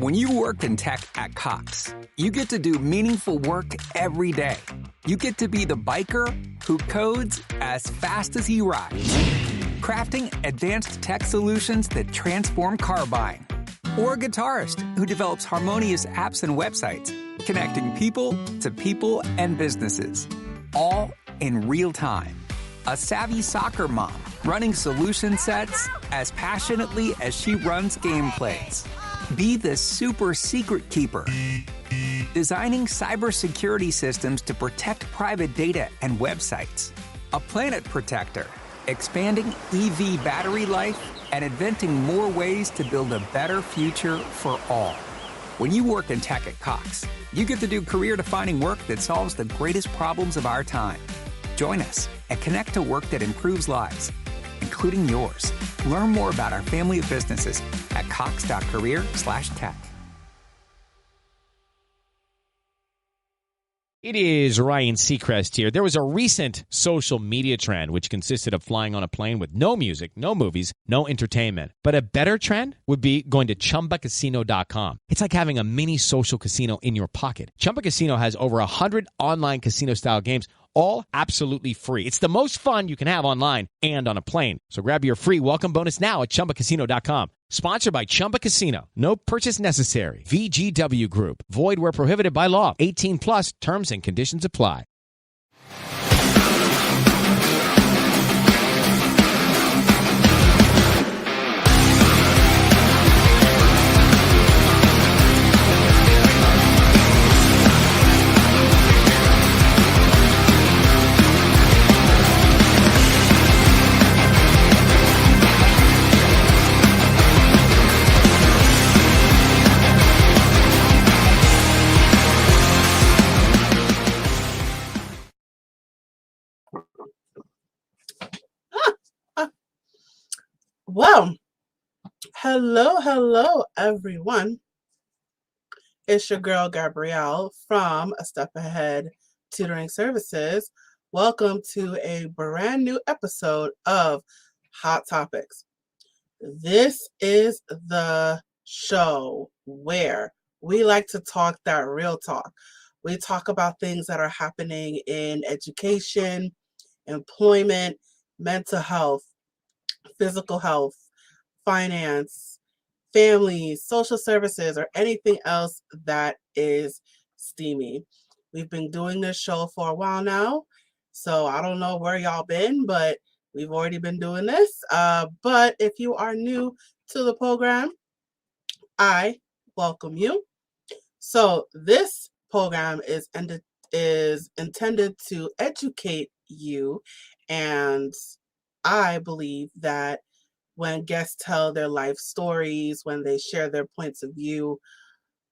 When you work in tech at Cox, you get to do meaningful work every day. You get to be the biker who codes as fast as he rides, crafting advanced tech solutions that transform car buying. Or a guitarist who develops harmonious apps and websites, connecting people to people and businesses, all in real time. A savvy soccer mom running solution sets as passionately as she runs gameplays. Be the super secret keeper, designing cybersecurity systems to protect private data and websites. A planet protector, expanding EV battery life and inventing more ways to build a better future for all. When you work in tech at Cox, you get to do career-defining work that solves the greatest problems of our time. Join us and connect to work that improves lives, including yours. Learn more about our family of businesses at cox.career/tech. It is Ryan Seacrest here. There was a recent social media trend which consisted of flying on a plane with no music, no movies, no entertainment. But a better trend would be going to ChumbaCasino.com. It's like having a mini social casino in your pocket. Chumba Casino has over 100 online casino-style games, all absolutely free. It's the most fun you can have online and on a plane. So grab your free welcome bonus now at ChumbaCasino.com. Sponsored by Chumba Casino. No purchase necessary. VGW Group. Void where prohibited by law. 18 plus terms and conditions apply. Well, hello, everyone. It's your girl, Gabrielle, from A Step Ahead Tutoring Services. Welcome to a brand new episode of Hot Topics. This is the show where we like to talk that real talk. We talk about things that are happening in education, employment, mental health, physical health, finance, families, social services, or anything else that is steamy. We've been doing this show for a while now, so I don't know where y'all been, but we've already been doing this. But if you are new to the program, I welcome you. So this program is intended to educate you, and I believe that when guests tell their life stories, when they share their points of view,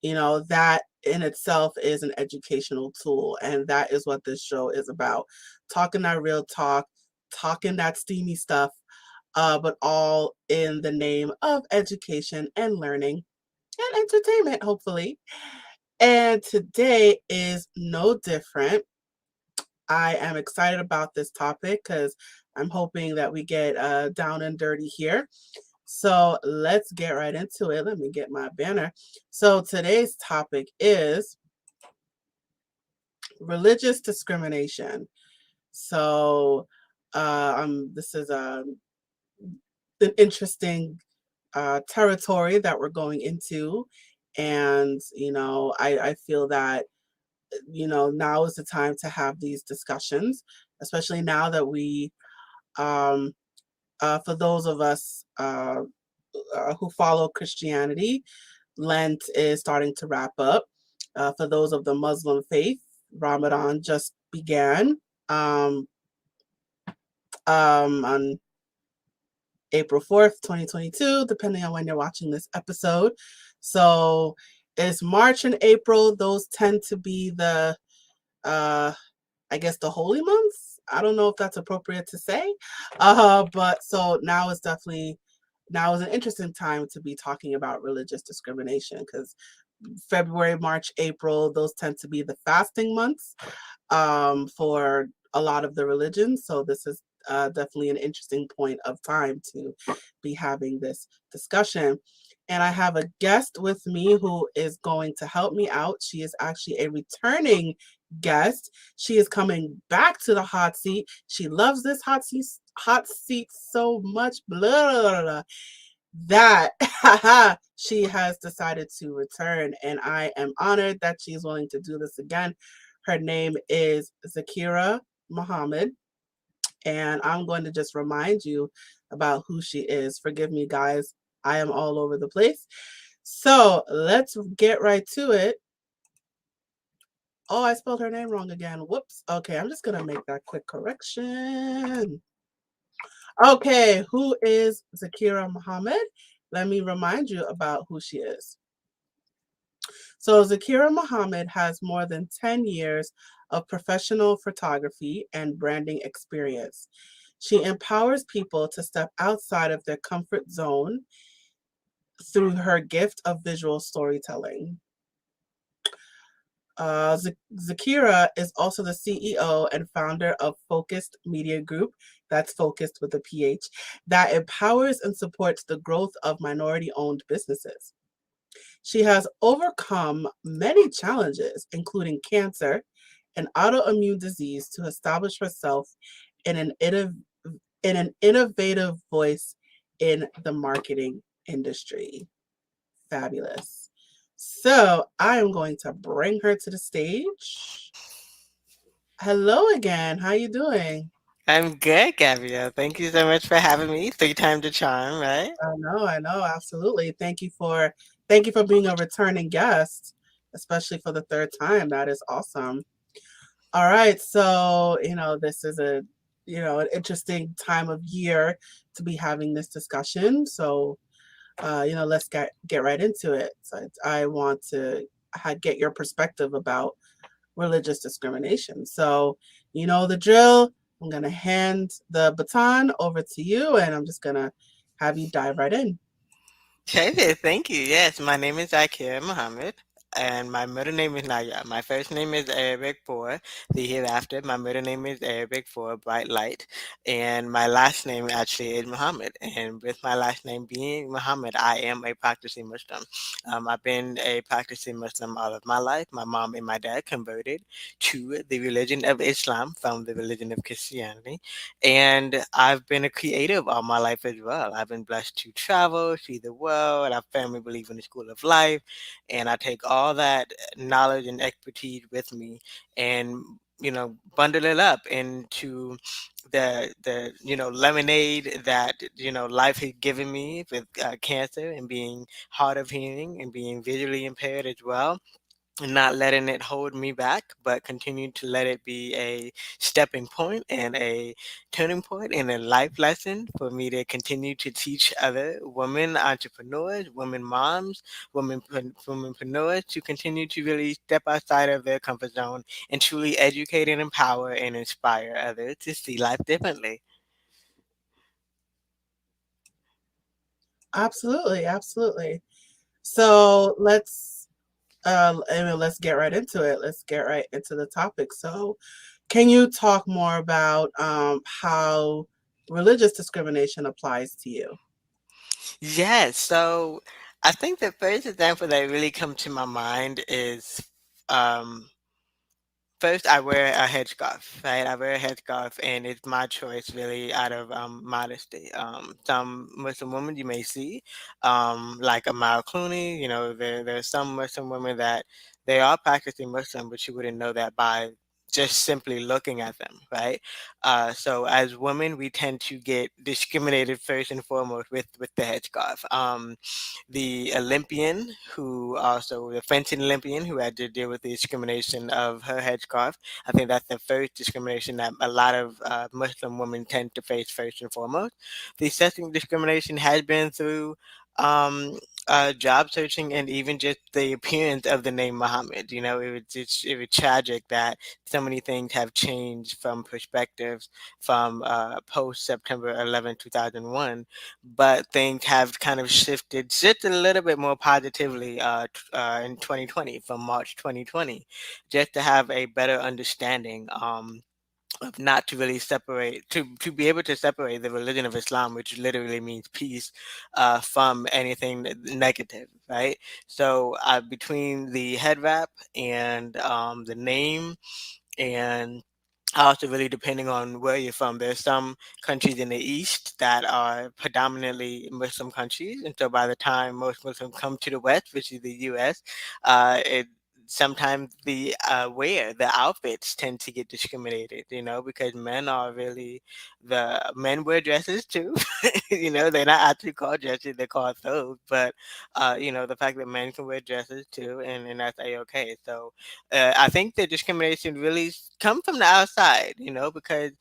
that in itself is an educational tool. And that is what this show is about. Talking that real talk, talking that steamy stuff, but all in the name of education and learning and entertainment, hopefully. And today is no different. I am excited about this topic because I'm hoping that we get down and dirty here. So let's get right into it. Let me get my banner. So today's topic is religious discrimination. So this is an interesting territory that we're going into. And, I feel that now is the time to have these discussions, especially now that we, for those of us who follow Christianity, Lent is starting to wrap up. For those of the Muslim faith, Ramadan just began on April 4th, 2022, depending on when you're watching this episode. So it's March and April. Those tend to be the, I guess, the holy months. I don't know if that's appropriate to say. But so now is an interesting time to be talking about religious discrimination, because February, March, April, those tend to be the fasting months for a lot of the religions. So this is definitely an interesting point of time to be having this discussion. And I have a guest with me who is going to help me out. She is actually a returning guest. She is coming back to the hot seat. She loves this hot seat so much. Blah, blah, blah, that she has decided to return, and I am honored that she's willing to do this again. Her name is Zaakirah Muhammad, and I'm going to just remind you about who she is. Forgive me, guys. I am all over the place. So let's get right to it. Oh, I spelled her name wrong again. Whoops. Okay, I'm just going to make that quick correction. Okay, who is Zaakirah Muhammad? Let me remind you about who she is. So Zaakirah Muhammad has more than 10 years of professional photography and branding experience. She empowers people to step outside of their comfort zone through her gift of visual storytelling. Zaakirah is also the CEO and founder of Focused Media Group, that's focused with a PH, that empowers and supports the growth of minority-owned businesses. She has overcome many challenges, including cancer and autoimmune disease, to establish herself in an innovative voice in the marketing industry. Fabulous. So I am going to bring her to the stage. Hello again. How you doing? I'm good, Gabrielle. Thank you so much for having me. Three times the charm, right? I know, absolutely. Thank you for being a returning guest, especially for the third time. That is awesome. All right, so this is an interesting time of year to be having this discussion. So let's get right into it. So I want to get your perspective about religious discrimination. So you know the drill. I'm gonna hand the baton over to you, and I'm just gonna have you dive right in. David, thank you. Yes, my name is Zaakirah Muhammad, and my middle name is Naya. My first name is Arabic for the hereafter. My middle name is Arabic for bright light, and my last name actually is Muhammad. And with my last name being Muhammad, I am a practicing Muslim. I've been a practicing Muslim all of my life. My mom and my dad converted to the religion of Islam from the religion of Christianity. And I've been a creative all my life as well. I've been blessed to travel, see the world. I firmly believe in the school of life. And I take all that knowledge and expertise with me and bundle it up into the lemonade that life had given me with cancer and being hard of hearing and being visually impaired as well, and not letting it hold me back, but continue to let it be a stepping point and a turning point and a life lesson for me to continue to teach other women entrepreneurs, women moms, womenpreneurs to continue to really step outside of their comfort zone and truly educate and empower and inspire others to see life differently. Absolutely, absolutely. So let's get right into it. Let's get right into the topic. So, can you talk more about how religious discrimination applies to you? Yes, so I think the first example that really come to my mind is um first, I wear a headscarf, right? I wear a headscarf, and it's my choice, really, out of modesty. Some Muslim women you may see, like a Clooney, there's some Muslim women that they are practicing Muslim, but you wouldn't know that by just simply looking at them, right? So as women, we tend to get discriminated first and foremost with the headscarf. The Olympian, who also the fencing Olympian, who had to deal with the discrimination of her headscarf. I think that's the first discrimination that a lot of Muslim women tend to face first and foremost. The second discrimination has been through um, job searching and even just the appearance of the name Muhammad. It was tragic that so many things have changed from perspectives from post September 11, 2001, but things have kind of shifted just a little bit more positively in 2020, from March 2020, just to have a better understanding not to really separate, to be able to separate the religion of Islam, which literally means peace, from anything negative, right? So between the head wrap and the name, and also really depending on where you're from. There's some countries in the East that are predominantly Muslim countries, and so by the time most Muslims come to the West, which is the U.S., it sometimes the outfits tend to get discriminated, because men wear dresses too. They're not actually called dresses, they're called thobes, but the fact that men can wear dresses too, and that's a-okay. So I think the discrimination really come from the outside, because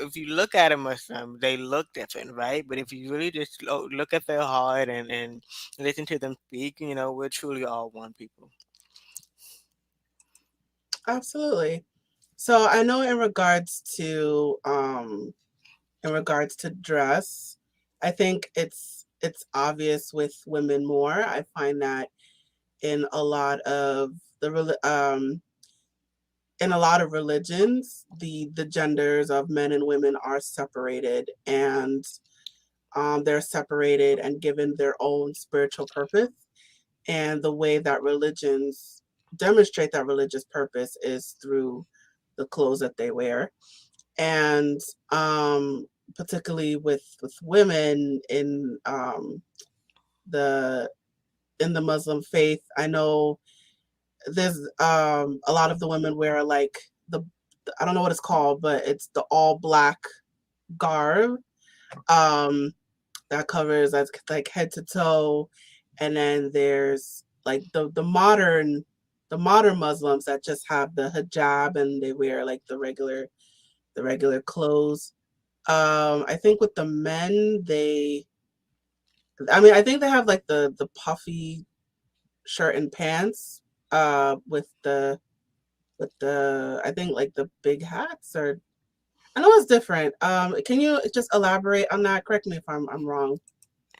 if you look at a Muslim, they look different, right? But if you really just look at their heart and listen to them speak, we're truly all one people. Absolutely. So I know in regards to dress, I think it's obvious with women more. I find that in a lot of religions, the genders of men and women are separated, and they're separated and given their own spiritual purpose. And the way that religions demonstrate that religious purpose is through the clothes that they wear. And particularly with women in the Muslim faith, I know there's a lot of the women wear like I don't know what it's called, but it's the all black garb that covers that's like head to toe. And then there's like the modern Muslims that just have the hijab and they wear like the regular clothes. I think with the men, I think they have like the puffy shirt and pants with the I think like the big hats, or I know it's different. Can you just elaborate on that? Correct me if I'm wrong.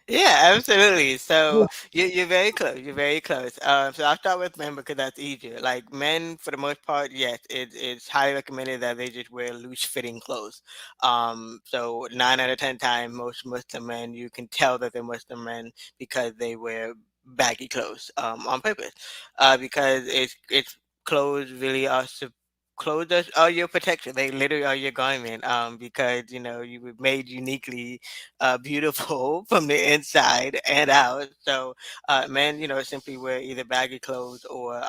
Yeah, absolutely. So you're very close. You're very close. So I'll start with men because that's easier. Like men, for the most part, yes, it's highly recommended that they just wear loose-fitting clothes. So 9 out of 10 times, most Muslim men, you can tell that they're Muslim men because they wear baggy clothes on purpose. Because it's clothes really clothes are your protection. They literally are your garment. Because you were made uniquely beautiful from the inside and out. So men, simply wear either baggy clothes or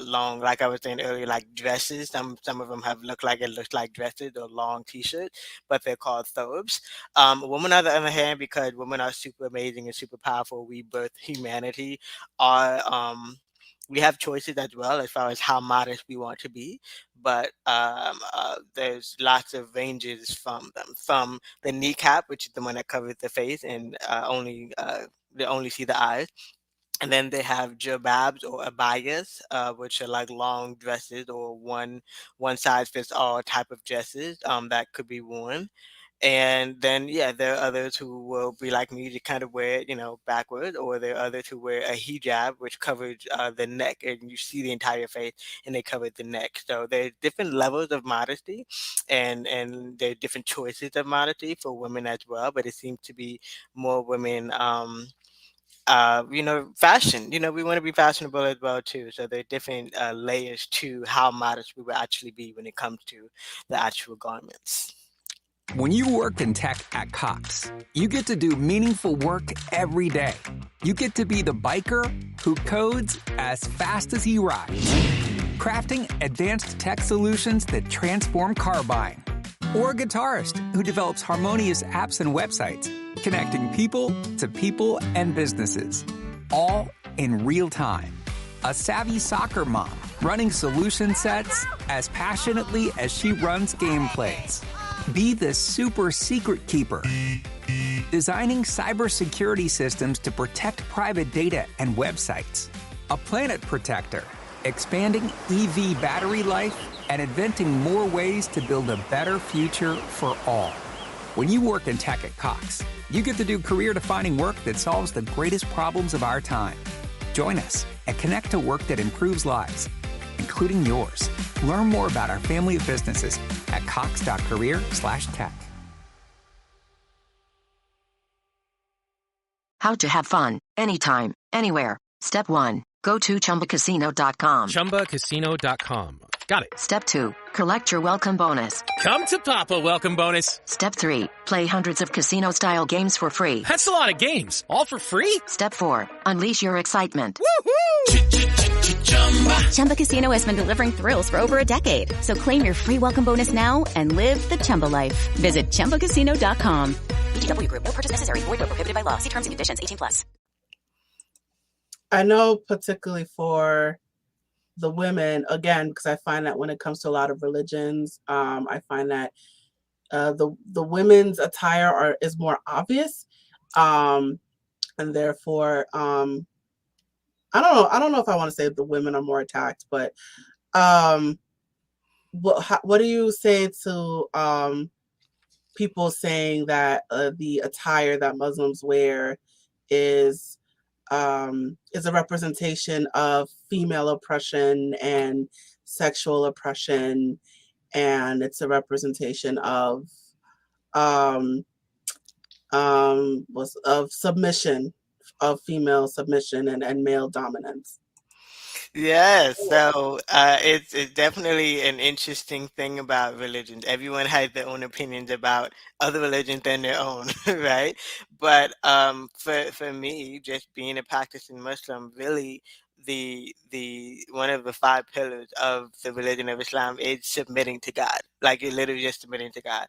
long, like I was saying earlier, like dresses. Some of them looks like dresses or long t-shirts, but they're called thobes. Women, on the other hand, because women are super amazing and super powerful, we birth humanity. Are We have choices as well as far as how modest we want to be, but there's lots of ranges from them. From the kneecap, which is the one that covers the face and they only see the eyes. And then they have jilbabs or abayas, which are like long dresses or one size fits all type of dresses that could be worn. And then, yeah, there are others who will be like me to kind of wear it, backwards, or there are others who wear a hijab, which covers the neck, and you see the entire face, and they cover the neck. So there's different levels of modesty, and there are different choices of modesty for women as well. But it seems to be more women. Fashion. We want to be fashionable as well too. So there are different layers to how modest we will actually be when it comes to the actual garments. When you work in tech at Cox, you get to do meaningful work every day. You get to be the biker who codes as fast as he rides, crafting advanced tech solutions that transform car buying. Or a guitarist who develops harmonious apps and websites, connecting people to people and businesses, all in real time. A savvy soccer mom running solution sets as passionately as she runs gameplays. Be the super secret keeper, designing cybersecurity systems to protect private data and websites. A planet protector, expanding EV battery life and inventing more ways to build a better future for all. When you work in tech at Cox, you get to do career-defining work that solves the greatest problems of our time. Join us and connect to work that improves lives, including including yours. Learn more about our family of businesses at cox.career/tech. How to have fun, anytime, anywhere. Step 1. Go to ChumbaCasino.com. ChumbaCasino.com. Got it. Step 2. Collect your welcome bonus. Come to Papa welcome bonus. Step 3. Play hundreds of casino-style games for free. That's a lot of games. All for free? Step 4. Unleash your excitement. Woohoo! Chumba Casino has been delivering thrills for over a decade. So claim your free welcome bonus now and live the Chumba life. Visit ChumbaCasino.com. VGW Group. No purchase necessary. Void where prohibited by law. See terms and conditions. 18+. I know particularly for the women, again, because I find that when it comes to a lot of religions, I find that the women's attire is more obvious, and therefore, I don't know if I want to say the women are more attacked, but what do you say to people saying that the attire that Muslims wear is a representation of female oppression and sexual oppression, and it's a representation of submission, of female submission and male dominance? Yes, so it's definitely an interesting thing about religions. Everyone has their own opinions about other religions than their own, right? But for me, just being a practicing Muslim, really the one of the 5 pillars of the religion of Islam is submitting to God. Like you're literally just submitting to God.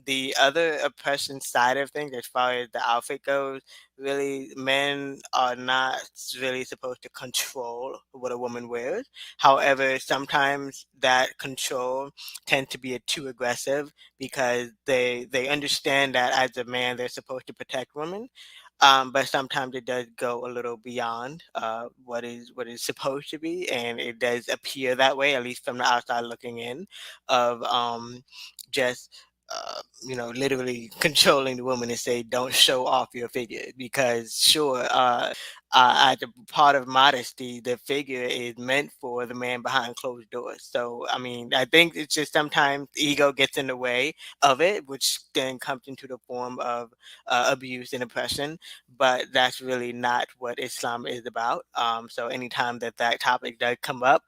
The other oppression side of things, as far as the outfit goes, really men are not really supposed to control what a woman wears. However, sometimes that control tends to be too aggressive because they understand that as a man they're supposed to protect women. But sometimes it does go a little beyond what is supposed to be, and it does appear that way, at least from the outside looking in, of just literally controlling the woman and say, don't show off your figure. Because sure, as a part of modesty, the figure is meant for the man behind closed doors. So, I mean, I think it's just sometimes ego gets in the way of it, which then comes into the form of abuse and oppression. But that's really not what Islam is about. So anytime that topic does come up,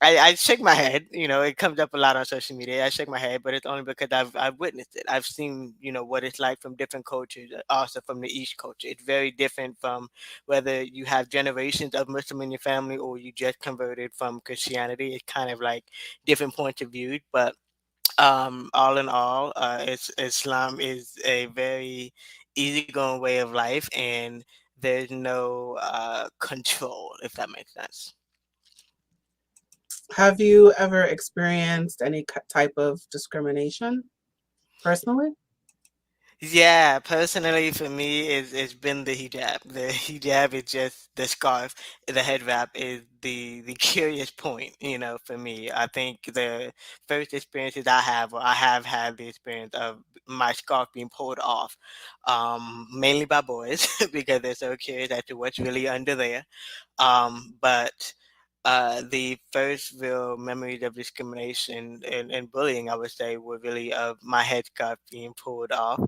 I shake my head. It comes up a lot on social media. I shake my head, but it's only because I've witnessed it. I've seen, what it's like from different cultures, also from the East culture. It's very different from whether you have generations of Muslim in your family or you just converted from Christianity. It's kind of like different points of view. But all in all, Islam is a very easygoing way of life, and there's no control, if that makes sense. Have you ever experienced any type of discrimination personally? Yeah, personally for me, it's been the hijab. The hijab is just the scarf. The head wrap is the curious point, for me. I think the first experiences I have had the experience of my scarf being pulled off, mainly by boys because they're so curious as to what's really under there. But the first real memories of discrimination and bullying, I would say, were really of my headscarf being pulled off,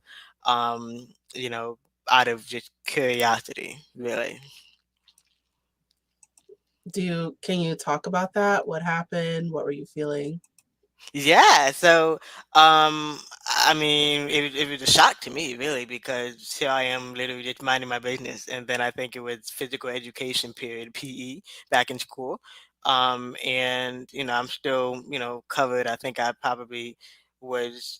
um, you know, out of just curiosity, really. Can you talk about that? What happened? What were you feeling? Yeah, so I mean, it was a shock to me, really, because here I am literally just minding my business, and then I think it was physical education period, PE, back in school, and I'm still covered. I think I was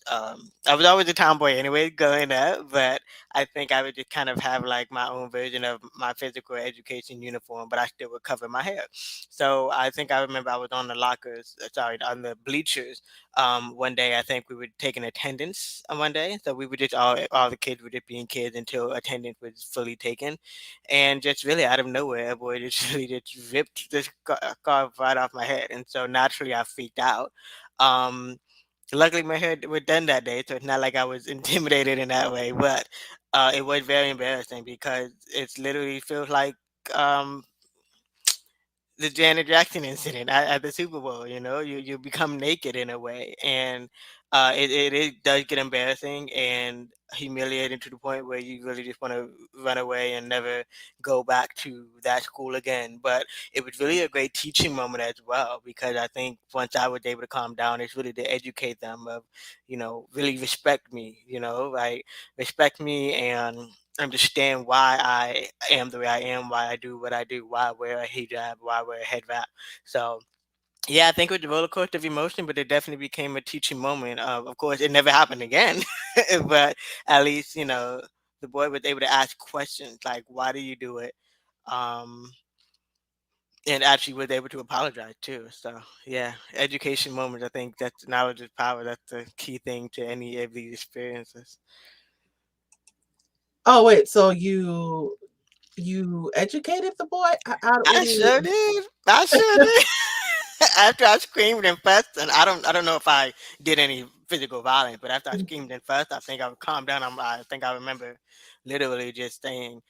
always a tomboy anyway, growing up, but I think I would just kind of have like my own version of my physical education uniform, but I still would cover my hair. So I think I remember I was on the on the bleachers. One day I think we were taking attendance on one day, so we were just all the kids were just being kids until attendance was fully taken, and just really out of nowhere, a boy just really just ripped this scarf right off my head, and so naturally I freaked out. Um, Luckily, my hair was done that day, so it's not like I was intimidated in that way. But it was very embarrassing because it's literally feels like um, the Janet Jackson incident at the Super Bowl. You know, you become naked in a way, and it does get embarrassing and humiliating to the point where you really just want to run away and never go back to that school again. But it was really a great teaching moment as well, because I think once I was able to calm down, it's really to educate them of, really respect me. Like, respect me and understand why I am the way I am, why I do what I do, why I wear a hijab, why I wear a head wrap. So yeah, I think it was a roller coaster of emotion, but it definitely became a teaching moment. Of course, it never happened again, but at least the boy was able to ask questions like, "Why do you do it?" Um, and actually was able to apologize too. So yeah, education moments. I think that's knowledge is power. That's the key thing to any of these experiences. Oh wait, so you educated the boy? What I do you? sure did. I sure did. After I screamed and fussed, and I don't know if I did any physical violence, but after I screamed and fussed, I think I would calm down. I think I remember literally just saying,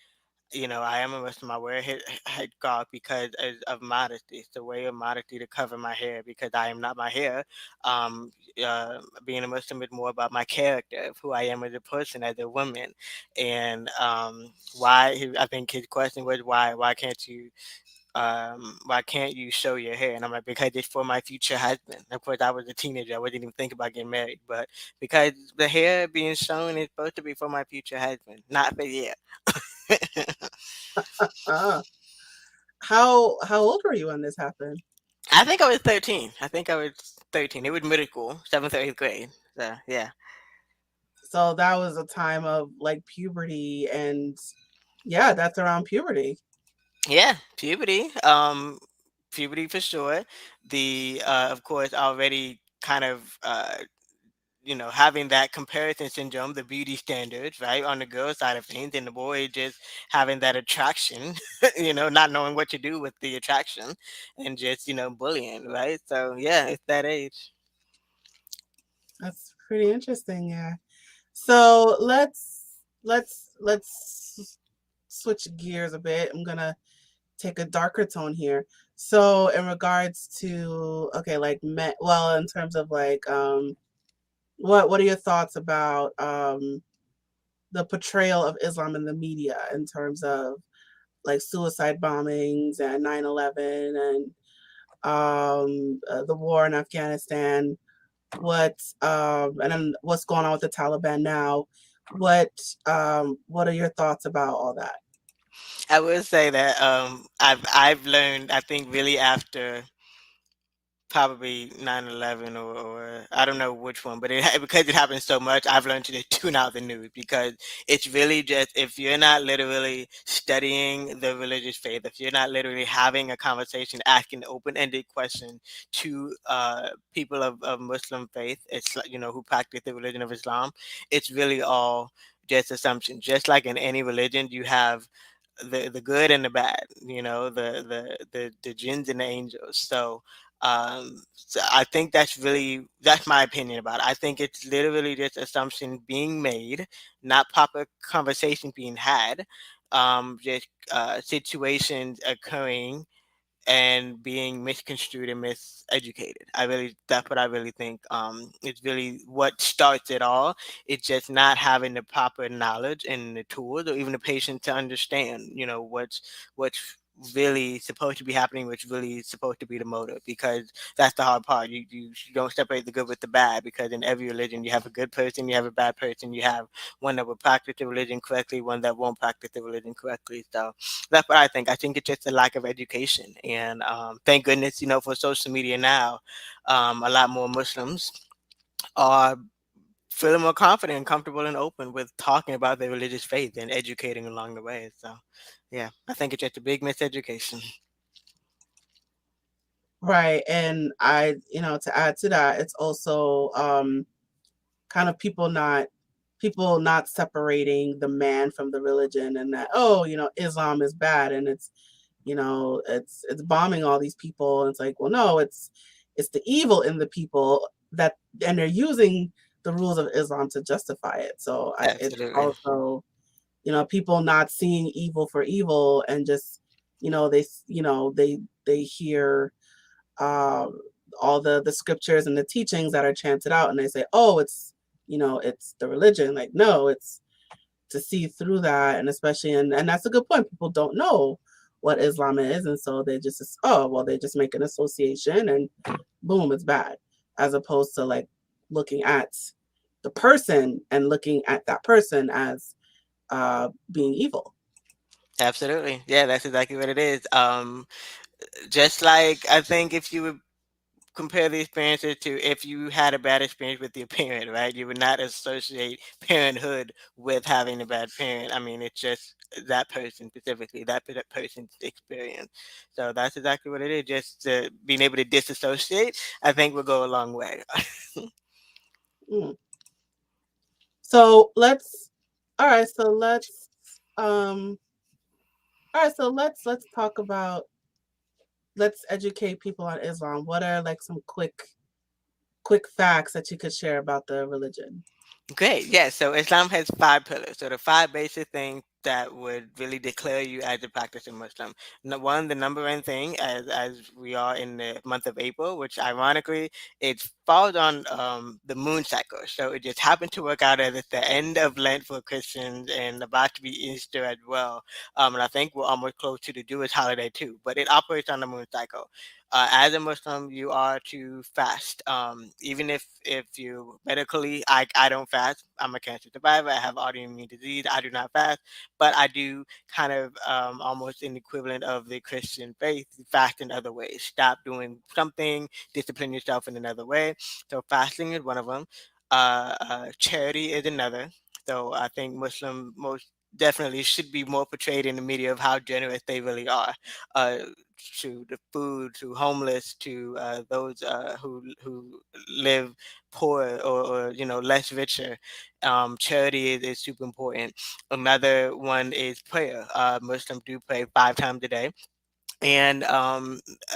I am a Muslim. I wear a head guard because of modesty. It's a way of modesty to cover my hair because I am not my hair. Um, Being a Muslim is more about my character, of who I am as a person, as a woman, and I think his question was why can't you show your hair? And I'm like, because it's for my future husband. Of course, I was a teenager. I wasn't even thinking about getting married, but because the hair being shown is supposed to be for my future husband, not for you. Uh, how old were you when this happened? I think I was 13. I think I was 13. It was middle school, seventh or eighth grade. So yeah, So that was a time of like puberty, and yeah, that's around puberty. yeah, puberty. Puberty for sure. The of course already kind of having that comparison syndrome, the beauty standards, right, on the girl side of things, and the boy just having that attraction, not knowing what to do with the attraction, and just bullying, right? So yeah, it's that age. That's pretty interesting, yeah. So let's switch gears a bit. I'm gonna take a darker tone here. So in regards to okay, like men, well, in terms of like what are your thoughts about the portrayal of Islam in the media in terms of like suicide bombings and 9/11 and the war in Afghanistan? And then what's going on with the Taliban now? What are your thoughts about all that? I would say that I've learned, I think, really after probably 9/11, or I don't know which one, but because it happens so much, I've learned to just tune out the news, because it's really just, if you're not literally studying the religious faith, if you're not literally having a conversation, asking open-ended questions to people of Muslim faith, it's like, who practice the religion of Islam, it's really all just assumption. Just like in any religion, you have the good and the bad, the jinns and the angels. So I think that's my opinion about it. I think it's literally just assumption being made, not proper conversation being had, just situations occurring and being misconstrued and miseducated. That's what I really think. It's really what starts it all. It's just not having the proper knowledge and the tools, or even the patience to understand, what's really supposed to be happening, what's really supposed to be the motive, because that's the hard part. You don't separate the good with the bad, because in every religion you have a good person, you have a bad person, you have one that will practice the religion correctly, one that won't practice the religion correctly. So that's what I think. I think it's just a lack of education, and thank goodness, for social media now, a lot more Muslims are feeling more confident and comfortable and open with talking about their religious faith and educating along the way. So, yeah, I think it's just a big miseducation. Right. And to add to that, it's also kind of people not separating the man from the religion, and that, oh, Islam is bad and it's bombing all these people. And it's like, well, no, it's the evil in the people that, and they're using the rules of Islam to justify it. So it's Absolutely. also, people not seeing evil for evil and just, they hear all the scriptures and the teachings that are chanted out, and they say, oh, it's the religion. Like, no, it's to see through that. And especially, and that's a good point, people don't know what Islam is, and so they just they just make an association and boom, it's bad, as opposed to like looking at the person and looking at that person as being evil. Absolutely. Yeah, that's exactly what it is. Just like, I think if you would compare the experiences to if you had a bad experience with your parent, right? You would not associate parenthood with having a bad parent. I mean, it's just that person specifically, that person's experience. So that's exactly what it is. Just being able to disassociate, I think, will go a long way. Mm. So let's talk about, let's educate people on Islam. What are like some quick facts that you could share about the religion? Great. Yeah. So Islam has 5 pillars. So the 5 basic things that would really declare you as a practicing Muslim. One, the number one thing, as we are in the month of April, which ironically it falls on the moon cycle. So it just happened to work out as it's the end of Lent for Christians and about to be Easter as well. And I think we're almost close to the Jewish holiday too. But it operates on the moon cycle. As a Muslim, you are to fast. Even if you medically, I don't fast. I'm a cancer survivor. I have autoimmune disease. I do not fast, but I do kind of almost an equivalent of the Christian faith, fast in other ways. Stop doing something, discipline yourself in another way. So fasting is one of them. Charity is another. So I think Muslim most definitely should be more portrayed in the media of how generous they really are. Uh, to the food, to homeless, to those who live poor or less richer. Charity is super important. Another one is prayer. Muslims do pray 5 times a day. And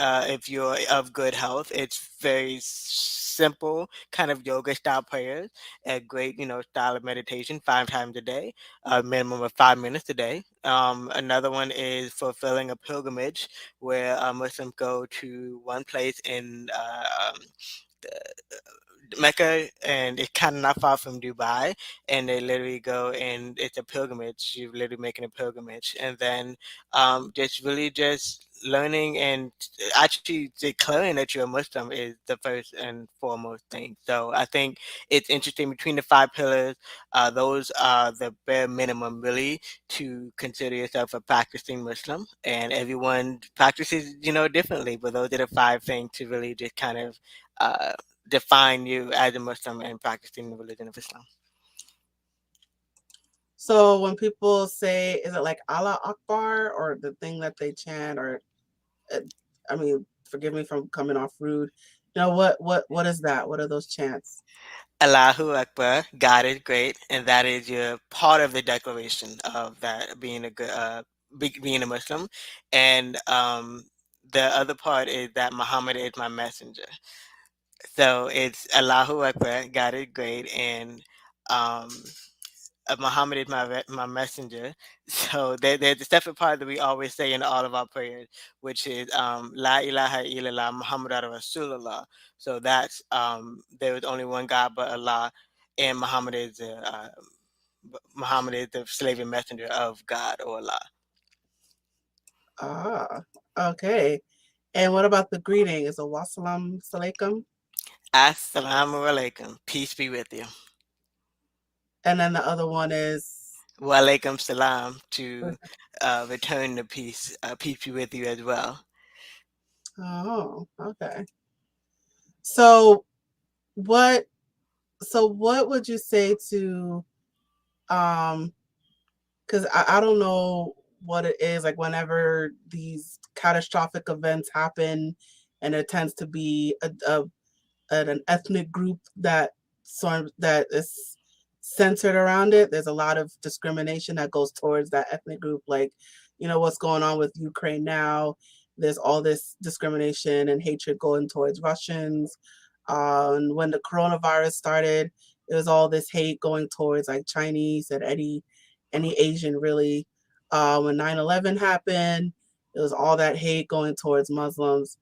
if you're of good health, it's very simple, kind of yoga style prayers, a great, style of meditation 5 times a day, a minimum of 5 minutes a day. Another one is fulfilling a pilgrimage where Muslims go to one place in Mecca, and it's kind of not far from Dubai, and they literally go and it's a pilgrimage. You're literally making a pilgrimage, and then just really just learning and actually declaring that you're a Muslim is the first and foremost thing. So I think it's interesting between the 5 pillars. Those are the bare minimum really to consider yourself a practicing Muslim, and everyone practices differently, but those are the 5 things to really just kind of define you as a Muslim and practicing the religion of Islam. So when people say, is it like Allah Akbar or the thing that they chant, or I mean, forgive me from coming off rude. What is that? What are those chants? Allahu Akbar, God is great, and that is your part of the declaration of that being a good, being a Muslim, and the other part is that Muhammad is my messenger. So it's Allahu Akbar, God is great, and um, Muhammad is my messenger. So there's a separate part that we always say in all of our prayers, which is La ilaha illallah Muhammad Rasulullah. So that's there is only one God but Allah, and Muhammad is the slave and messenger of God or Allah. Ah, okay. And what about the greeting? Is it wassalam alaikum? Assalamu alaikum. Peace be with you. And then the other one is Wa alaikum salam, to return the peace. Peace be with you as well. oh, okay. So what would you say to because I don't know what it is, like whenever these catastrophic events happen and there tends to be an ethnic group that is centered around it. There's a lot of discrimination that goes towards that ethnic group, like what's going on with Ukraine now. There's all this discrimination and hatred going towards Russians. And when the coronavirus started, there was all this hate going towards like Chinese and any Asian really. When 9/11 happened, It was all that hate going towards Muslims.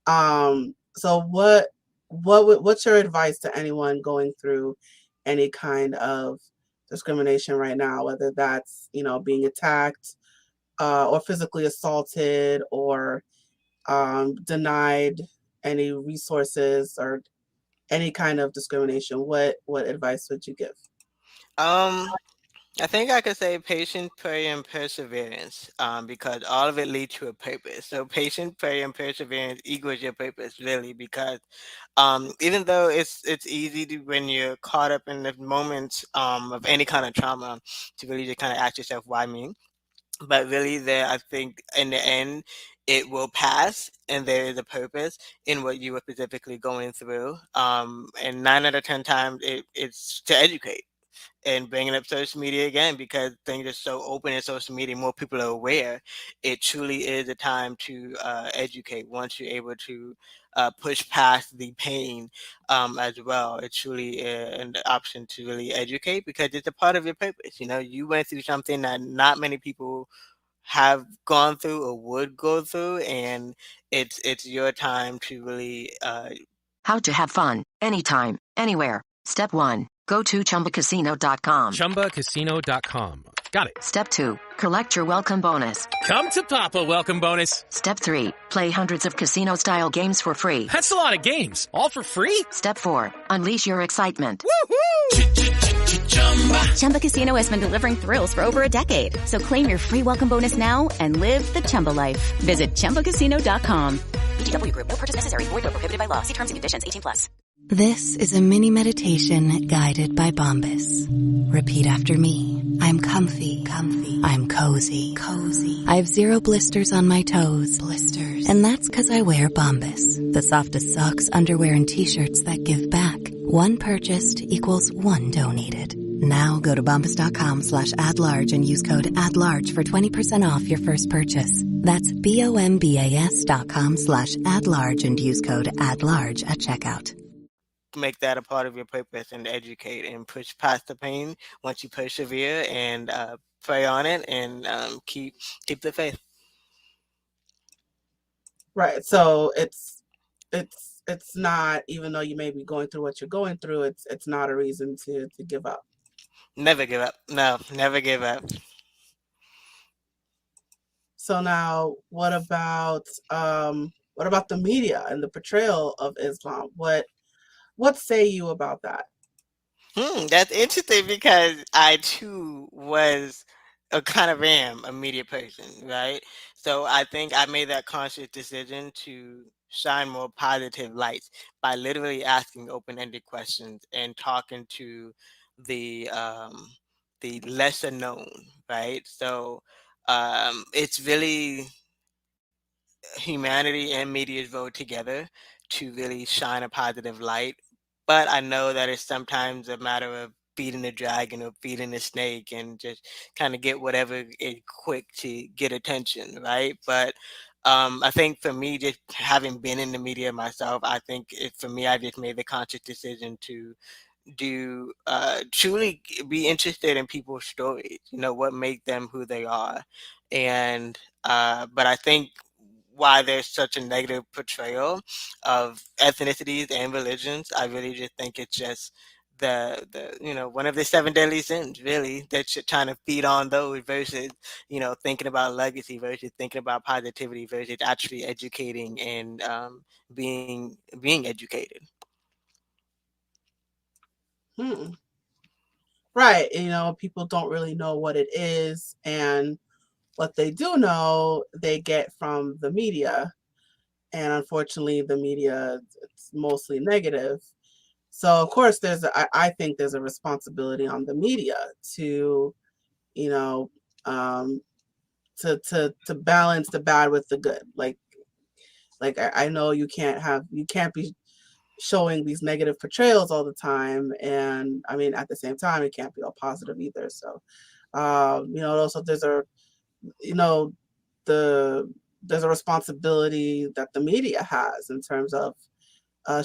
So what's your advice to anyone going through any kind of discrimination right now, whether that's, being attacked or physically assaulted or denied any resources or any kind of discrimination? What advice would you give? I think I could say patience, prayer, and perseverance, because all of it leads to a purpose. So patience, prayer, and perseverance equals your purpose, really, because even though it's easy to, when you're caught up in the moments of any kind of trauma, to really just kind of ask yourself, why me? But really, there, I think in the end, it will pass, and there is a purpose in what you were specifically going through. And 9 out of 10 times, it's to educate and bringing up social media again, because things are so open in social media, more people are aware. It truly is a time to educate. Once you're able to push past the pain as well, it's truly an option to really educate, because it's a part of your purpose. You went through something that not many people have gone through or would go through, and it's your time to really How to have fun, anytime, anywhere. Step 1. Go to chumbacasino.com. ChumbaCasino.com. Got it. Step 2. Collect your welcome bonus. Come to Papa Welcome Bonus. Step 3. Play hundreds of casino-style games for free. That's a lot of games. All for free? Step 4. Unleash your excitement. Chumba Casino has been delivering thrills for over a decade. So claim your free welcome bonus now and live the Chumba life. Visit ChumbaCasino.com. VGW Group. No purchase necessary. Void where prohibited by law. See terms and conditions. 18+. This is a mini meditation guided by Bombas. Repeat after me. I'm comfy. I'm cozy. I have 0 blisters on my toes. And that's 'cause I wear Bombas, the softest socks, underwear, and t-shirts that give back. One purchased equals one donated. Now go to bombas.com/add-large and use code add-large for 20% off your first purchase. That's bombas.com/add-large and use code add-large at checkout. make that a part of your purpose and educate and push past the pain once you persevere and pray on it and keep the faith. Right. So it's not, even though you may be going through what you're going through, it's not a reason to give up. Never give up. No, never give up. So now what about the media and the portrayal of Islam? What say you about that? That's interesting, because I too was a kind of am a media person, right? So I think I made that conscious decision to shine more positive lights by literally asking open-ended questions and talking to the lesser known, right? So it's really humanity and media's vote together to really shine a positive light. But I know that it's sometimes a matter of feeding the dragon or feeding the snake and just kind of get whatever is quick to get attention, right? But I think for me, just having been in the media myself, I think for me, I just made the conscious decision to truly be interested in people's stories, what make them who they are. And but I think why there's such a negative portrayal of ethnicities and religions, I really just think it's just the one of the 7 deadly sins, really, that you're trying to feed on those versus thinking about legacy, versus thinking about positivity, versus actually educating and being educated. Right. People don't really know what it is, and what they do know, they get from the media. And unfortunately, the media, it's mostly negative. So of course, I think there's a responsibility on the media to, to balance the bad with the good. Like I know you can't be showing these negative portrayals all the time, and I mean at the same time it can't be all positive either. So, also there's a responsibility that the media has in terms of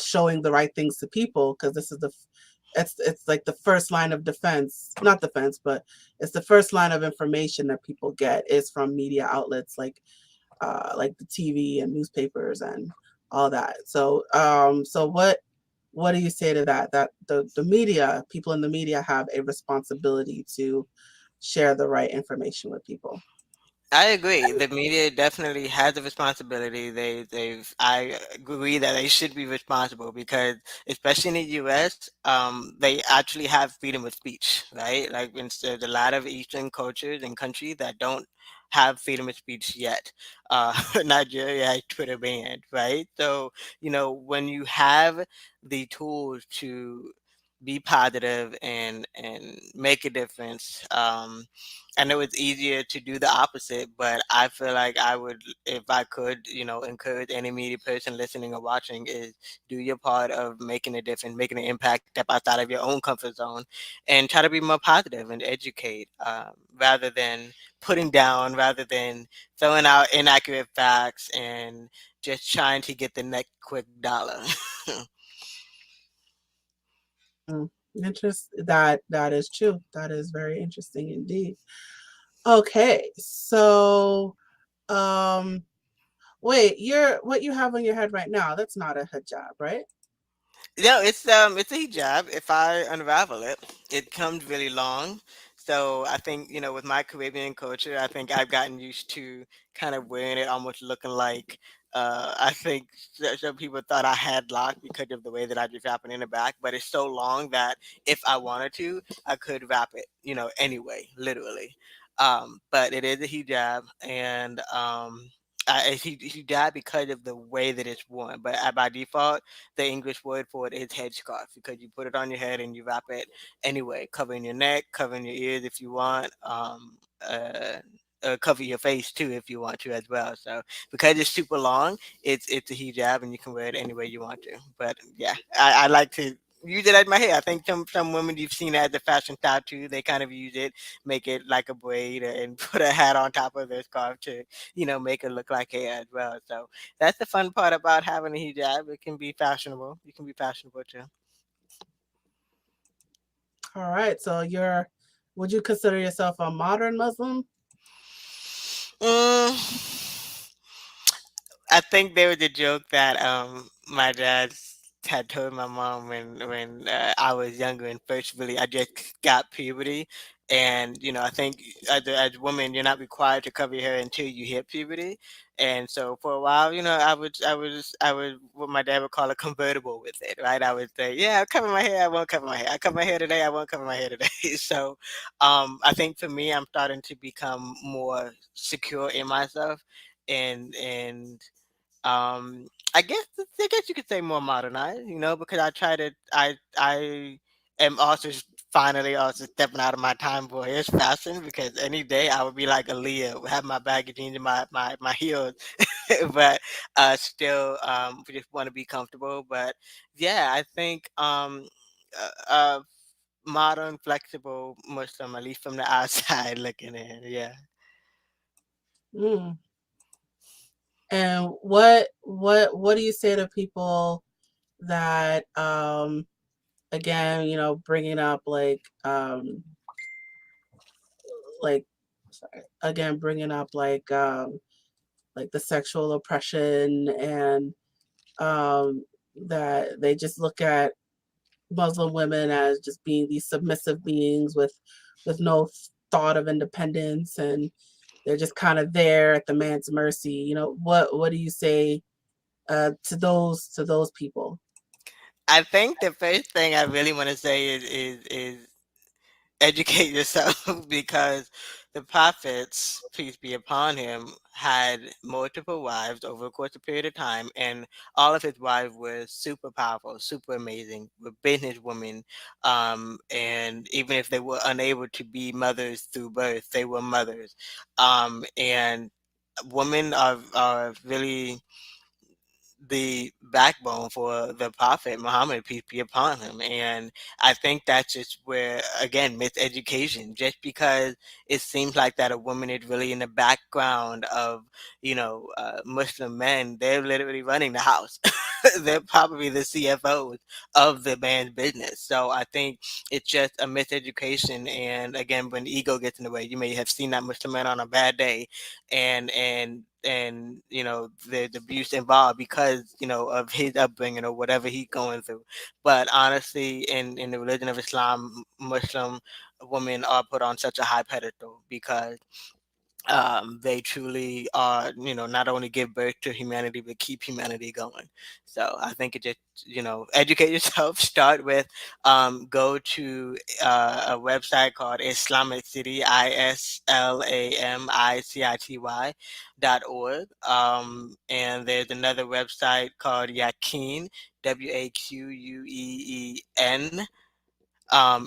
showing the right things to people, because this is it's like the first line of defense, not defense, but it's the first line of information that people get is from media outlets like like the TV and newspapers and all that. So what do you say to that? That the media, people in the media have a responsibility to share the right information with people. I agree. The media definitely has a responsibility. I agree that they should be responsible because, especially in the U.S., they actually have freedom of speech, right? Like, there's a lot of Eastern cultures and countries that don't have freedom of speech yet. Nigeria has Twitter banned, right? So, when you have the tools to be positive and make a difference, I know it's easier to do the opposite, but I feel like I would, if I could, encourage any media person listening or watching, is do your part of making a difference, making an impact, step outside of your own comfort zone, and try to be more positive and educate, rather than putting down, rather than throwing out inaccurate facts and just trying to get the next quick dollar. That is true. That is very interesting indeed. Okay, so wait, what you have on your head right now, that's not a hijab, right? No, it's a hijab. If I unravel it, it comes really long. So I think, with my Caribbean culture, I think I've gotten used to kind of wearing it almost looking like, I think some people thought I had locked because of the way that I just wrap it in the back, but it's so long that if I wanted to, I could wrap it, anyway, literally. But it is a hijab, and he died because of the way that it's worn. But by default, the English word for it is headscarf because you put it on your head and you wrap it anyway, covering your neck, covering your ears if you want, cover your face too if you want to as well. So because it's super long, it's a hijab and you can wear it any way you want to. But yeah, I like to use it as my hair. I think some women you've seen as a fashion style too. They kind of use it, make it like a braid, and put a hat on top of their scarf to make it look like hair as well. So that's the fun part about having a hijab. It can be fashionable. You can be fashionable too. All right, so would you consider yourself a modern Muslim? I think there was a joke that my dad had told my mom when I was younger and first really I just got puberty, and I think as a woman you're not required to cover your hair until you hit puberty, and so for a while I was what my dad would call a convertible with it, right? I would say, yeah, I'll cover my hair, I won't cover my hair. I cover my hair today, I won't cover my hair today. So I think for me I'm starting to become more secure in myself, and um I guess you could say more modernized, because I am also finally also stepping out of my time for his fashion, because any day I would be like Aaliyah, have my baggy jeans and my heels, but still we just want to be comfortable. But yeah, I think modern, flexible Muslim, at least from the outside looking in. Yeah. Mm. And what do you say to people that again, bringing up like sorry, again bringing up like the sexual oppression and that they just look at Muslim women as just being these submissive beings with no thought of independence, and they're just kind of there at the man's mercy. What do you say to those people? I think the first thing I really want to say is educate yourself, because the prophets, peace be upon him, had multiple wives over the course of a period of time, and all of his wives were super powerful, super amazing, were business women, and even if they were unable to be mothers through birth, they were mothers, and women are really the backbone for the Prophet Muhammad, peace be upon him. And I think that's just where, again, miseducation, just because it seems like that a woman is really in the background of, Muslim men, they're literally running the house. they're probably the CFOs of the man's business. So I think it's just a miseducation. And again, when ego gets in the way, you may have seen that Muslim man on a bad day, and the abuse involved because of his upbringing or whatever he's going through. But honestly, in the religion of Islam, Muslim women are put on such a high pedestal because they truly are, not only give birth to humanity, but keep humanity going. So I think it just, educate yourself. Start with, go to a website called Islamic City, ISLAMICITY .org. And there's another website called Yaqeen, WAQUEEN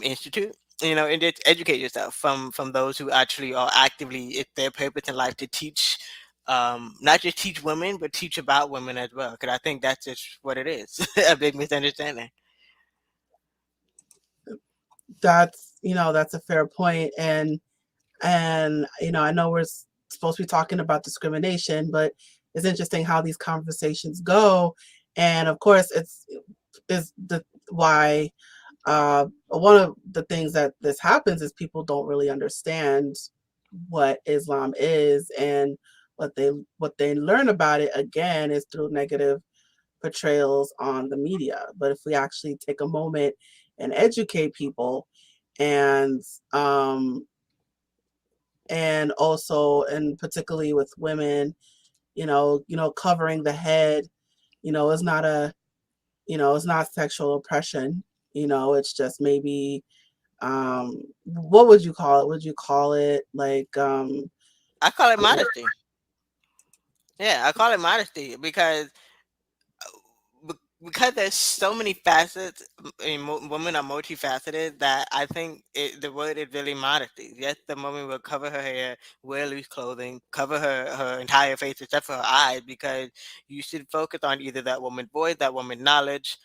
institute, and just educate yourself from those who actually are actively, it's their purpose in life to teach, not just teach women, but teach about women as well, because I think that's just what it is. A big misunderstanding. That's a fair point. And I know we're supposed to be talking about discrimination, but it's interesting how these conversations go. And of course, is the why one of the things that this happens is people don't really understand what Islam is, and what they learn about it again is through negative portrayals on the media. But if we actually take a moment and educate people, and also, and particularly with women, covering the head, is not it's not sexual oppression. It's just maybe, what would you call it? Would you call it like, I call it modesty. Yeah, I call it modesty because there's so many facets. Women are multifaceted that I think the word is really modesty. Yes, the woman will cover her hair, wear loose clothing, cover her entire face except for her eyes, because you should focus on either that woman's voice, that woman's knowledge,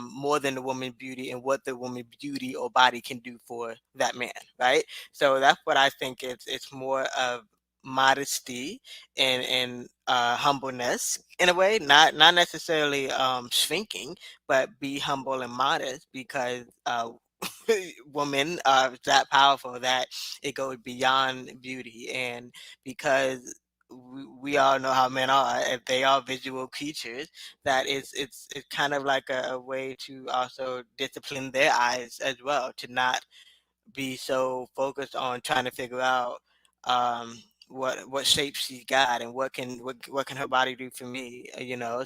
more than the woman's beauty and what the woman's beauty or body can do for that man, right? So that's what I think. It's more of modesty and humbleness in a way, not necessarily shrinking, but be humble and modest, because women are that powerful that it goes beyond beauty. And because we all know how men are, if they are visual creatures, that it's kind of like a way to also discipline their eyes as well, to not be so focused on trying to figure out what shape she got and what can her body do for me.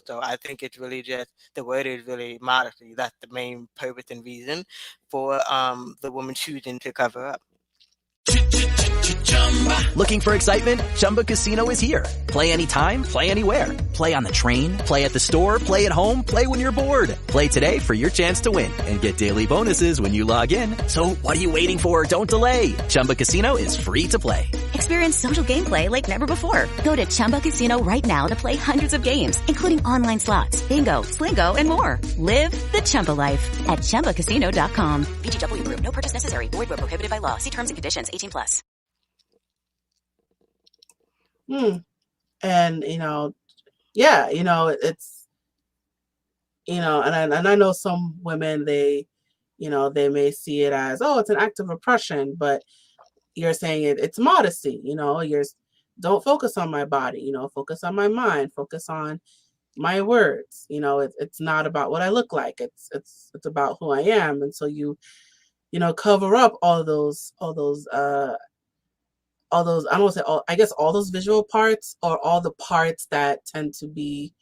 So I think it's really just, the word is really modesty. That's the main purpose and reason for the woman choosing to cover up. Looking for excitement? Chumba Casino is here. Play anytime, play anywhere. Play on the train, play at the store, play at home, play when you're bored. Play today for your chance to win and get daily bonuses when you log in. So what are you waiting for? Don't delay. Chumba Casino is free to play. Experience social gameplay like never before. Go to Chumba Casino right now to play hundreds of games, including online slots, bingo, Slingo, and more. Live the Chumba life at ChumbaCasino.com. VGW Group. No purchase necessary. Void where prohibited by law. See terms and conditions. 18+. And it's, and I know some women, they may see it as, oh, it's an act of oppression, but you're saying it's modesty. Don't focus on my body, focus on my mind, focus on my words. It's not about what I look like. It's about who I am. And so you cover up all those I don't want to say all, I guess all those visual parts, or all the parts that tend to be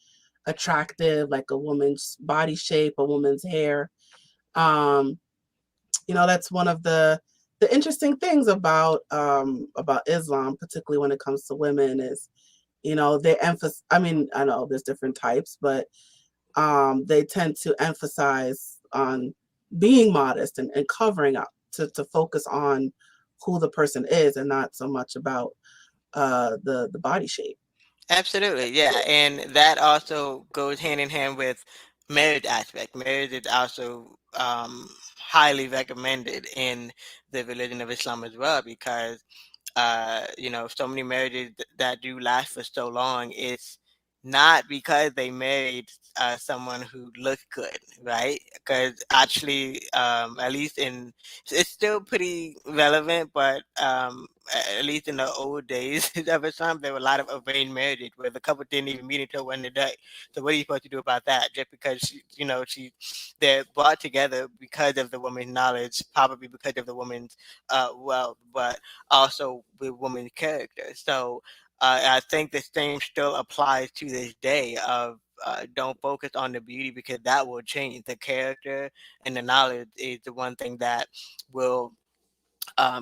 attractive, like a woman's body shape, a woman's hair. That's one of the interesting things about Islam, particularly when it comes to women, is, they emphasize, I mean, I know there's different types, but they tend to emphasize on being modest and covering up, to focus on who the person is, and not so much about the body shape. Absolutely, yeah, and that also goes hand in hand with marriage aspect. Marriage is also highly recommended in the religion of Islam as well, because so many marriages that do last for so long, not because they married someone who looked good, right? Because actually, at least it's still pretty relevant, but at least in the old days of Islam, there were a lot of arranged marriages where the couple didn't even meet until one day. So what are you supposed to do about that? Just because they're brought together because of the woman's knowledge, probably because of the woman's wealth, but also with woman's character. So I think the same still applies to this day of don't focus on the beauty because that will change. The character and the knowledge is the one thing that will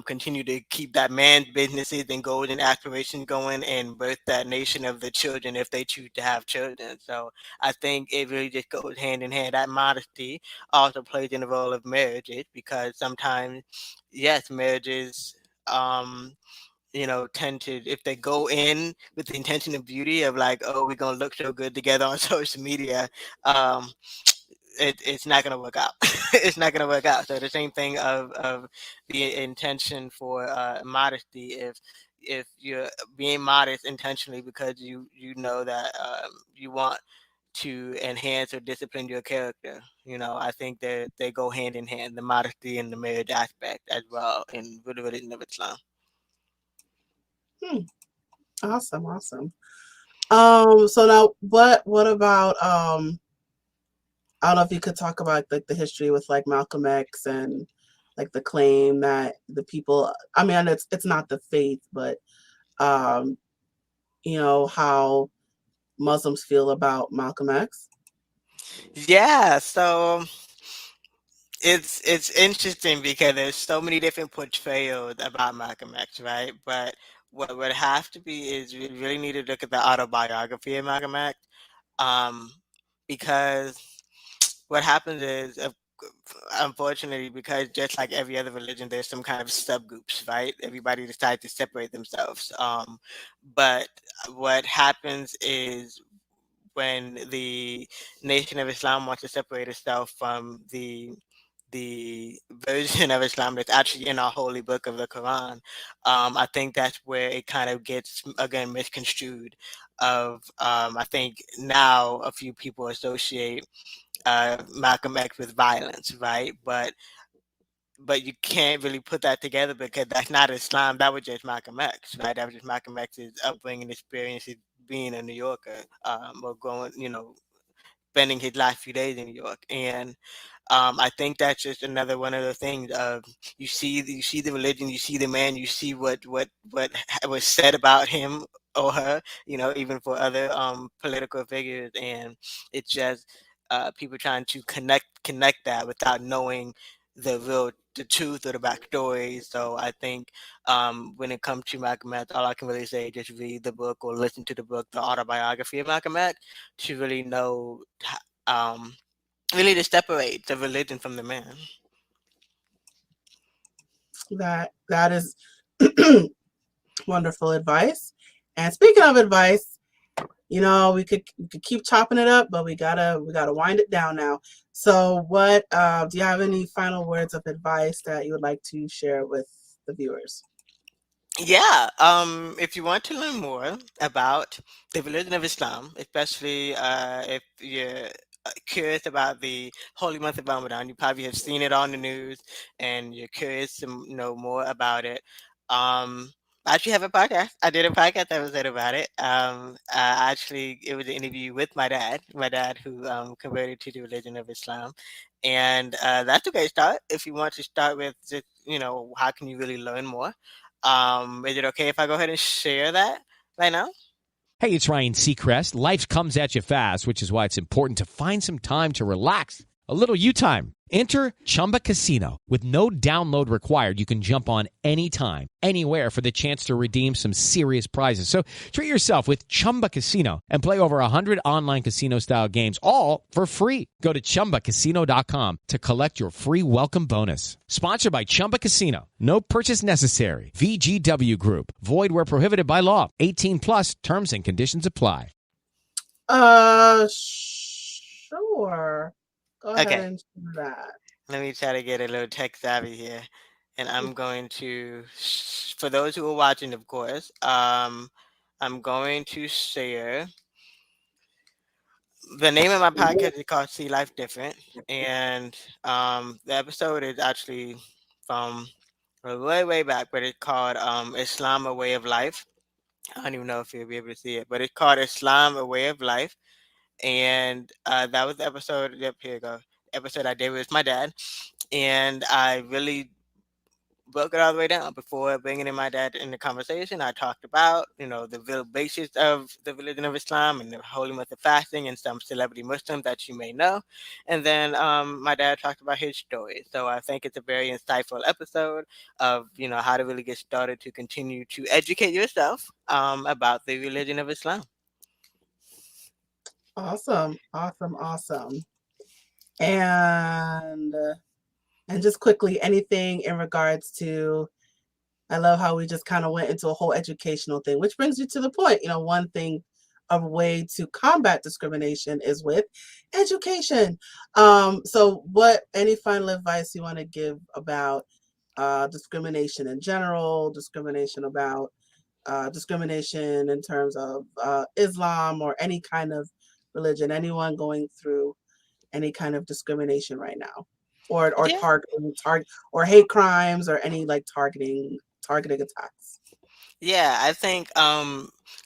continue to keep that man's businesses and goals and aspirations going and birth that nation of the children if they choose to have children. So I think it really just goes hand in hand. That modesty also plays in the role of marriages because sometimes, yes, marriages. Tend to, if they go in with the intention of beauty of like, oh, we're gonna look so good together on social media, um, it's not gonna work out. It's not gonna work out. So the same thing of the intention for modesty. If you're being modest intentionally because you know that you want to enhance or discipline your character, I think they go hand in hand, the modesty and the marriage aspect as well in the religion of Islam. Awesome, awesome. So now what about I don't know if you could talk about like the history with like Malcolm X and like the claim that the people, I mean, it's not the faith, but um, how Muslims feel about Malcolm X. Yeah, so it's interesting because there's so many different portrayals about Malcolm X, right? But what would have to be is we really need to look at the autobiography of Malcolm X, um, because what happens is, unfortunately, because just like every other religion, there's some kind of subgroups, right? Everybody decides to separate themselves. But what happens is when the Nation of Islam wants to separate itself from the version of Islam that's actually in our holy book of the Quran, I think that's where it kind of gets again misconstrued. I think now a few people associate Malcolm X with violence, right? But you can't really put that together because that's not Islam. That was just Malcolm X, right? That was just Malcolm X's upbringing experiences being a New Yorker, or going, spending his last few days in New York. And I think that's just another one of the things of you see the religion, you see the man, you see what was said about him or her, even for other political figures, and it's just people trying to connect that without knowing the truth or the backstory. So I think when it comes to Malcolm X, all I can really say is just read the book or listen to the book, the autobiography of Malcolm X, to really know um, really to separate the religion from the man. That is wonderful advice. And speaking of advice, we could keep chopping it up, but we gotta wind it down now. So what do you have any final words of advice that you would like to share with the viewers? Yeah, if you want to learn more about the religion of Islam, especially if you're curious about the holy month of Ramadan, you probably have seen it on the news and you're curious to know more about it. I actually have a podcast. I did a podcast episode about it. Actually, it was an interview with my dad who converted to the religion of Islam. And that's a great start if you want to start with just, how can you really learn more? Is it okay if I go ahead and share that right now? Hey, it's Ryan Seacrest. Life comes at you fast, which is why it's important to find some time to relax. A little you time. Enter Chumba Casino. With no download required, you can jump on anytime, anywhere for the chance to redeem some serious prizes. So treat yourself with Chumba Casino and play over 100 online casino-style games, all for free. Go to ChumbaCasino.com to collect your free welcome bonus. Sponsored by Chumba Casino. No purchase necessary. VGW Group. Void where prohibited by law. 18 plus terms and conditions apply. Sure. Go ahead and do that. Let me try to get a little tech savvy here. And I'm going to, for those who are watching, of course, I'm going to share The name of my podcast is called See Life Different, and the episode is actually from way way back, but it's called Islam: A Way of Life. I don't even know if you'll be able to see it, but it's called Islam: A Way of Life, and that was the episode. Yep, here you go. Episode I did with my dad, and I really broke it all the way down before bringing in my dad in the conversation. I talked about, the real basis of the religion of Islam and the holy month of fasting and some celebrity Muslims that you may know. And then my dad talked about his story. So I think it's a very insightful episode of, how to really get started to continue to educate yourself about the religion of Islam. Awesome. And just quickly, anything in regards to, I love how we just kind of went into a whole educational thing, which brings you to the point. One thing, a way to combat discrimination is with education. So any final advice you want to give about discrimination in general, discrimination in terms of Islam or any kind of religion, anyone going through any kind of discrimination right now, or Yeah. or hate crimes or any like targeting attacks? Yeah, I think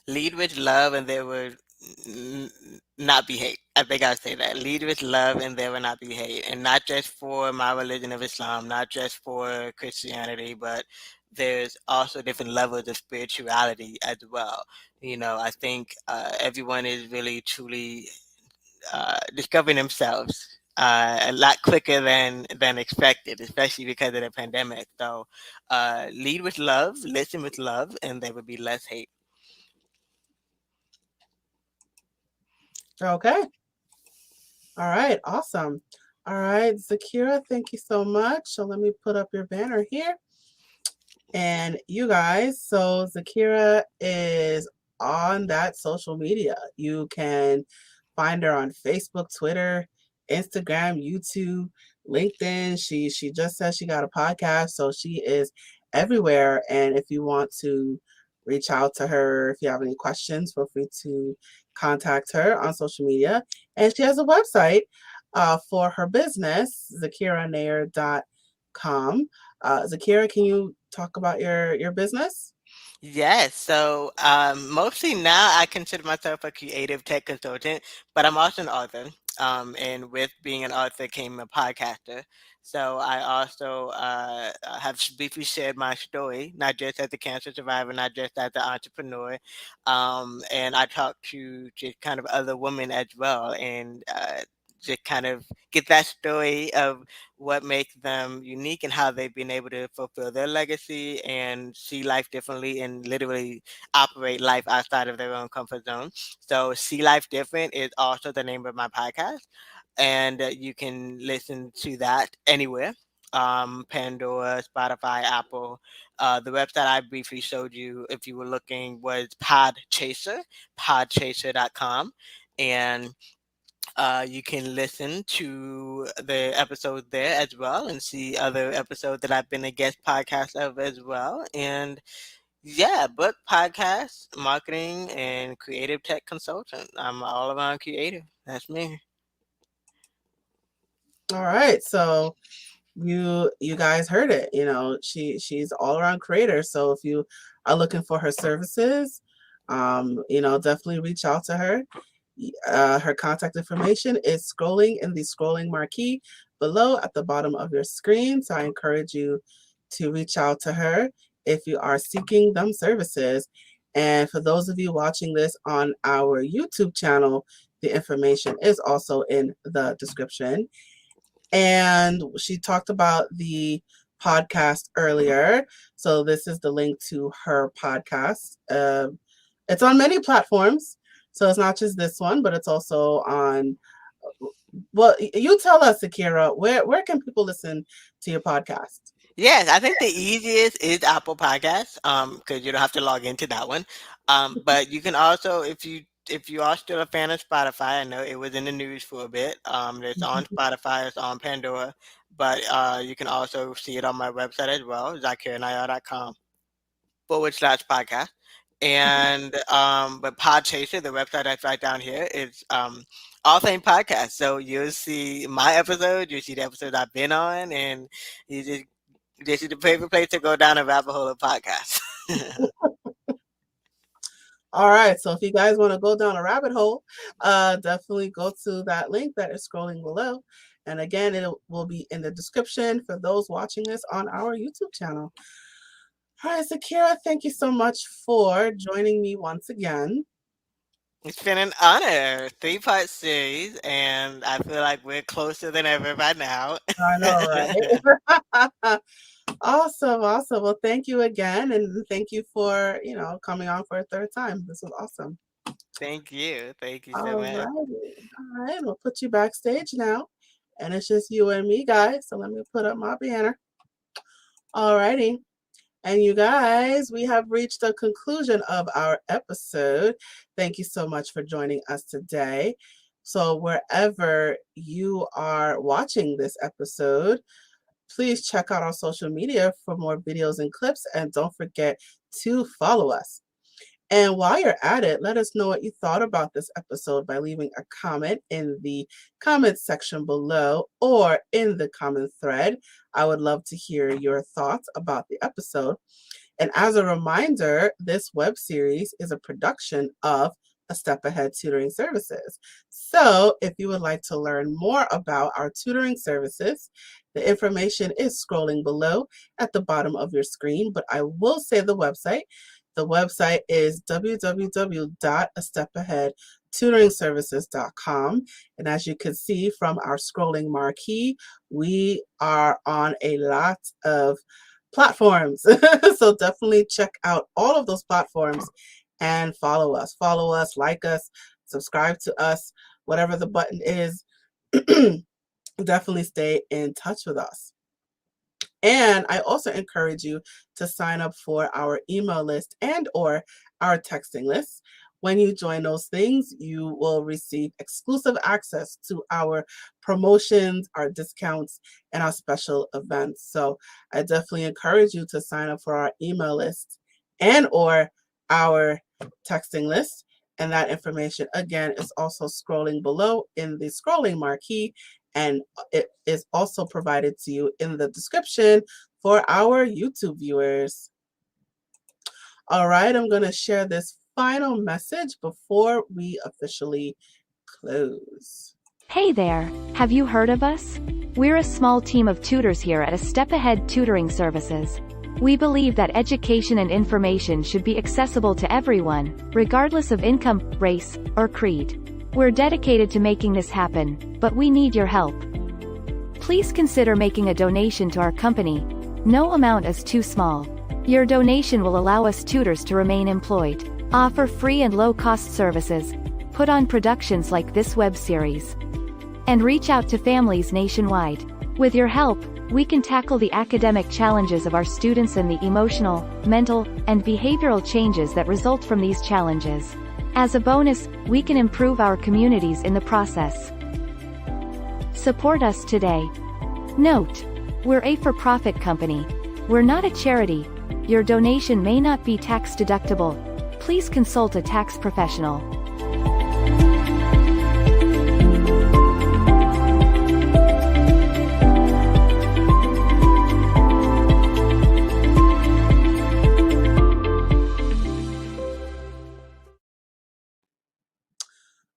lead with love and there would not be hate. I think I'd say that. Lead with love and there will not be hate. And not just for my religion of Islam, not just for Christianity, but there's also different levels of spirituality as well. I think everyone is really truly discovering themselves a lot quicker than expected, especially because of the pandemic. So lead with love, listen with love, and there will be less hate. Okay. All right. Awesome. All right, Zaakirah, thank you so much. So let me put up your banner here. And you guys, so Zaakirah is on that social media. You can find her on Facebook, Twitter, Instagram, YouTube, LinkedIn. She just said she got a podcast, so she is everywhere. And if you want to reach out to her, if you have any questions, feel free to contact her on social media. And she has a website for her business, zaakirahnair.com. Zaakirah, can you talk about your business? Yes. So mostly now I consider myself a creative tech consultant, but I'm also an author. And with being an author came a podcaster. So I also have briefly shared my story, not just as a cancer survivor, not just as an entrepreneur. And I talk to just kind of other women as well, and just kind of get that story of what makes them unique and how they've been able to fulfill their legacy and see life differently and literally operate life outside of their own comfort zone. So, See Life Different is also the name of my podcast, and you can listen to that anywhere. Pandora, Spotify, Apple. The website I briefly showed you, if you were looking, was podchaser.com. And you can listen to the episode there as well and see other episodes that I've been a guest podcast of as well. And yeah, book, podcast, marketing, and creative tech consultant. I'm all around creative. That's me. All right, so you guys heard it. She's all around creator. So if you are looking for her services, definitely reach out to her. Her contact information is scrolling in the scrolling marquee below at the bottom of your screen. So I encourage you to reach out to her if you are seeking them services. And for those of you watching this on our YouTube channel, the information is also in the description. And she talked about the podcast earlier. So this is the link to her podcast. It's on many platforms. So it's not just this one, but it's also on, well, you tell us, Zaakirah, where can people listen to your podcast? Yes, I think the easiest is Apple Podcasts, because you don't have to log into that one. But you can also, if you are still a fan of Spotify, I know it was in the news for a bit. It's on Spotify, it's on Pandora, but you can also see it on my website as well, zaakirahnair.com /podcast. And but Podchaser, the website that's right down here, is All Things Podcast. So you'll see my episode, you'll see the episode I've been on, and this is the favorite place to go down a rabbit hole of podcasts. All right, so if you guys want to go down a rabbit hole, definitely go to that link that is scrolling below. And again, it will be in the description for those watching this on our YouTube channel. All right, Zaakirah, thank you so much for joining me once again. It's been an honor. 3-part series, and I feel like we're closer than ever by now. I know, right? Awesome. Well, thank you again, and thank you for coming on for a third time. This was awesome. Thank you so much. All right, we'll put you backstage now, and it's just you and me, guys. So let me put up my banner. All righty. And you guys, we have reached the conclusion of our episode. Thank you so much for joining us today. So wherever you are watching this episode, please check out our social media for more videos and clips, and don't forget to follow us. And while you're at it, let us know what you thought about this episode by leaving a comment in the comments section below or in the comment thread. I would love to hear your thoughts about the episode. And as a reminder, this web series is a production of A Step Ahead Tutoring Services. So if you would like to learn more about our tutoring services, the information is scrolling below at the bottom of your screen, but I will say the website. The website is www.astepaheadtutoringservices.com. And as you can see from our scrolling marquee, we are on a lot of platforms. So definitely check out all of those platforms and follow us. Follow us, like us, subscribe to us, whatever the button is. Definitely stay in touch with us. And I also encourage you to sign up for our email list and or our texting list. When you join those things, you will receive exclusive access to our promotions, our discounts, and our special events. So I definitely encourage you to sign up for our email list and or our texting list. And that information, again, is also scrolling below in the scrolling marquee. And it is also provided to you in the description for our YouTube viewers. All right, I'm going to share this final message before we officially close. Hey there, have you heard of us? We're a small team of tutors here at A Step Ahead Tutoring Services. We believe that education and information should be accessible to everyone, regardless of income, race, or creed. We're dedicated to making this happen, but we need your help. Please consider making a donation to our company. No amount is too small. Your donation will allow us tutors to remain employed, offer free and low-cost services, put on productions like this web series, and reach out to families nationwide. With your help, we can tackle the academic challenges of our students and the emotional, mental, and behavioral changes that result from these challenges. As a bonus, we can improve our communities in the process. Support us today. Note: we're a for-profit company. We're not a charity. Your donation may not be tax deductible. Please consult a tax professional.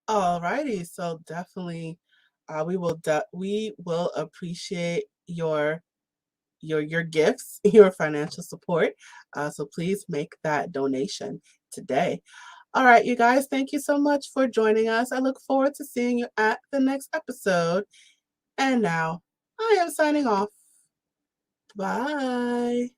Alrighty, so definitely we will appreciate your gifts, your financial support. So please make that donation today. All right, you guys, thank you so much for joining us. I look forward to seeing you at the next episode. And now I am signing off. Bye.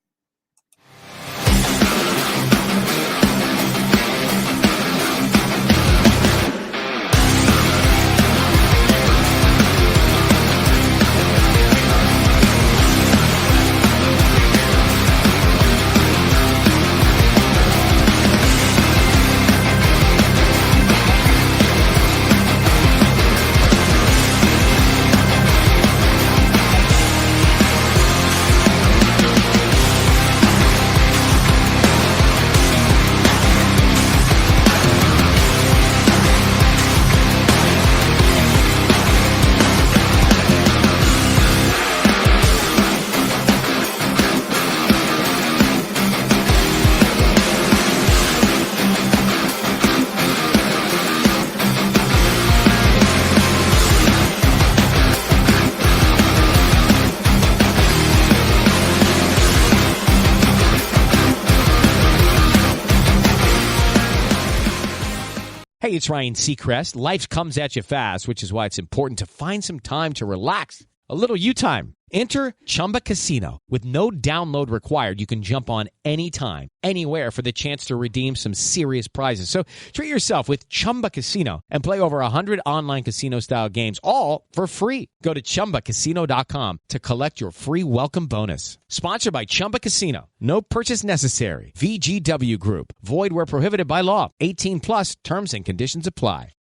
Hey, it's Ryan Seacrest. Life comes at you fast, which is why it's important to find some time to relax. A little you time. Enter Chumba Casino. With no download required, you can jump on anytime, anywhere for the chance to redeem some serious prizes. So treat yourself with Chumba Casino and play over 100 online casino-style games, all for free. Go to ChumbaCasino.com to collect your free welcome bonus. Sponsored by Chumba Casino. No purchase necessary. VGW Group. Void where prohibited by law. 18 plus terms and conditions apply.